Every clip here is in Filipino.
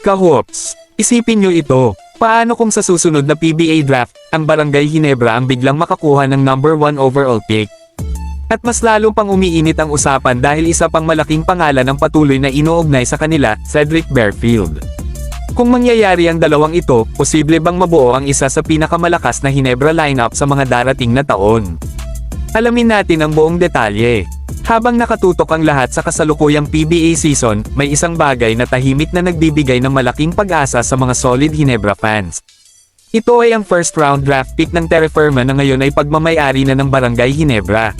Kahops, isipin nyo ito. Paano kung sa susunod na PBA draft, ang Barangay Ginebra ang biglang makakuha ng number 1 overall pick? At mas lalo pang umiinit ang usapan dahil isa pang malaking pangalan ang patuloy na inuugnay sa kanila, Cedric Barefield. Kung mangyayari ang dalawang ito, posible bang mabuo ang isa sa pinakamalakas na Ginebra lineup sa mga darating na taon? Alamin natin ang buong detalye. Habang nakatutok ang lahat sa kasalukuyang PBA season, may isang bagay na tahimik na nagbibigay ng malaking pag-asa sa mga solid Ginebra fans. Ito ay ang first round draft pick ng Terra Firma na ngayon ay pagmamay-ari na ng Barangay Ginebra.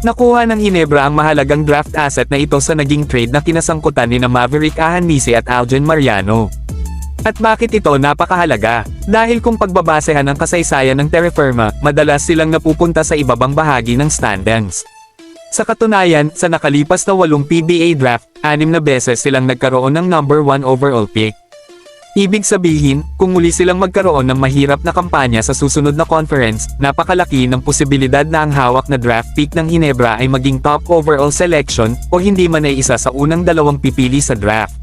Nakuha ng Ginebra ang mahalagang draft asset na ito sa naging trade na kinasangkutan ni Maverick Ahanmise at Algen Mariano. At bakit ito napakahalaga? Dahil kung pagbabasehan ang kasaysayan ng Terra Firma, madalas silang napupunta sa ibabang bahagi ng standings. Sa katunayan, sa nakalipas na 8 PBA draft, 6 na beses silang nagkaroon ng number 1 overall pick. Ibig sabihin, kung muli silang magkaroon ng mahirap na kampanya sa susunod na conference, napakalaki ng posibilidad na ang hawak na draft pick ng Ginebra ay maging top overall selection, o hindi man ay isa sa unang dalawang pipili sa draft.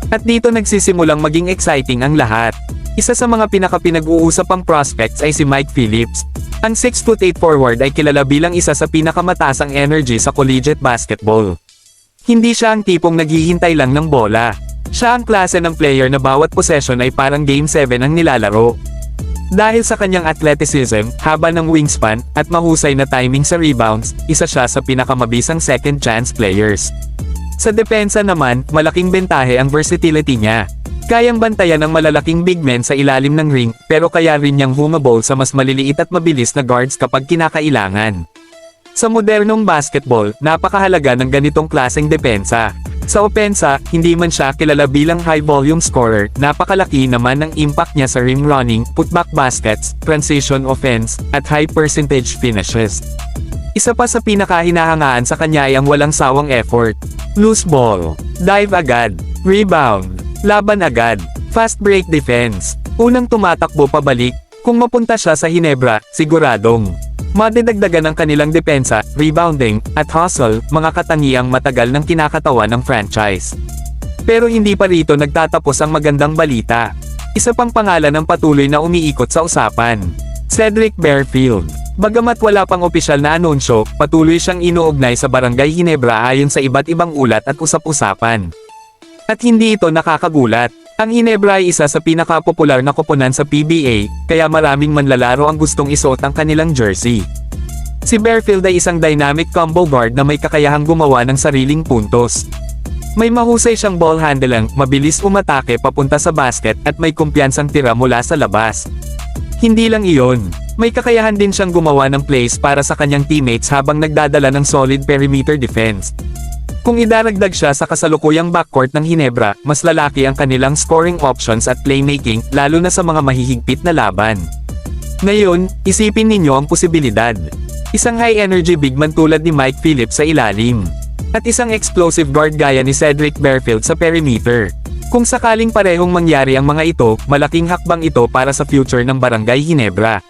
At dito nagsisimulang maging exciting ang lahat. Isa sa mga pinag-uusapang prospects ay si Mike Phillips. Ang 6'8" forward ay kilala bilang isa sa pinakamataasang energy sa collegiate basketball. Hindi siya ang tipong naghihintay lang ng bola. Siya ang klase ng player na bawat possession ay parang Game 7 ang nilalaro. Dahil sa kanyang athleticism, haba ng wingspan, at mahusay na timing sa rebounds, isa siya sa pinakamabisang second chance players. Sa depensa naman, malaking bentahe ang versatility niya. Kayang bantayan ng malalaking big men sa ilalim ng ring, pero kaya rin niyang humabol sa mas maliliit at mabilis na guards kapag kinakailangan. Sa modernong basketball, napakahalaga ng ganitong klaseng depensa. Sa opensa, hindi man siya kilala bilang high-volume scorer, napakalaki naman ang impact niya sa rim running, putback baskets, transition offense, at high-percentage finishes. Isa pa sa pinakahinahangaan sa kanya ay ang walang sawang effort. Loose ball, dive agad, rebound, laban agad, fast break defense, unang tumatakbo pabalik. Kung mapunta siya sa Ginebra, siguradong madidagdagan ang kanilang depensa, rebounding, at hustle, mga katangiang matagal ng kinakatawan ng franchise. Pero hindi pa rito nagtatapos ang magandang balita. Isa pang pangalan ang patuloy na umiikot sa usapan. Cedric Barefield. Bagamat wala pang opisyal na anunsyo, patuloy siyang inuugnay sa Barangay Ginebra ayon sa iba't ibang ulat at usap-usapan. At hindi ito nakakagulat. Ang Ginebra ay isa sa pinakapopular na koponan sa PBA, kaya maraming manlalaro ang gustong isuot ang kanilang jersey. Si Barefield ay isang dynamic combo guard na may kakayahang gumawa ng sariling puntos. May mahusay siyang ball handling, mabilis umatake papunta sa basket at may kumpiyansang tira mula sa labas. Hindi lang iyon, may kakayahan din siyang gumawa ng plays para sa kanyang teammates habang nagdadala ng solid perimeter defense. Kung idaragdag siya sa kasalukuyang backcourt ng Ginebra, mas lalaki ang kanilang scoring options at playmaking, lalo na sa mga mahihigpit na laban. Ngayon, isipin ninyo ang posibilidad. Isang high-energy big man tulad ni Mike Phillips sa ilalim. At isang explosive guard gaya ni Cedric Barefield sa perimeter. Kung sakaling parehong mangyari ang mga ito, malaking hakbang ito para sa future ng Barangay Ginebra.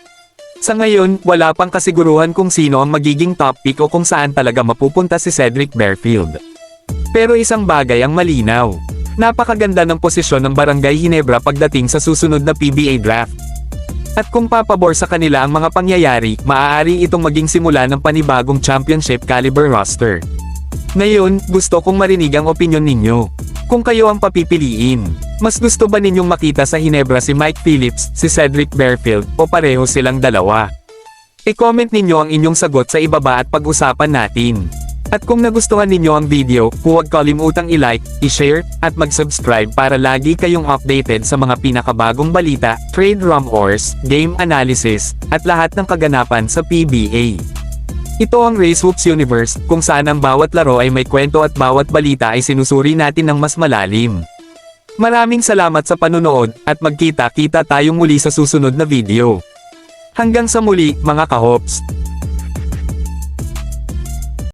Sa ngayon, wala pang kasiguruhan kung sino ang magiging top pick o kung saan talaga mapupunta si Cedric Barefield. Pero isang bagay ang malinaw. Napakaganda ng posisyon ng Barangay Ginebra pagdating sa susunod na PBA draft. At kung papabor sa kanila ang mga pangyayari, maaari itong maging simula ng panibagong championship caliber roster. Ngayon, gusto kong marinig ang opinyon ninyo. Kung kayo ang papipiliin, mas gusto ba ninyong makita sa Ginebra si Mike Phillips, si Cedric Barefield, o pareho silang dalawa? I-comment ninyo ang inyong sagot sa ibaba at pag-usapan natin. At kung nagustuhan ninyo ang video, huwag kalimutang i-like, i-share, at mag-subscribe para lagi kayong updated sa mga pinakabagong balita, trade rumors, game analysis, at lahat ng kaganapan sa PBA. Ito ang RaceHoops Universe, kung saan ang bawat laro ay may kwento at bawat balita ay sinusuri natin ng mas malalim. Maraming salamat sa panunood, at magkita-kita tayong muli sa susunod na video. Hanggang sa muli, mga kahops!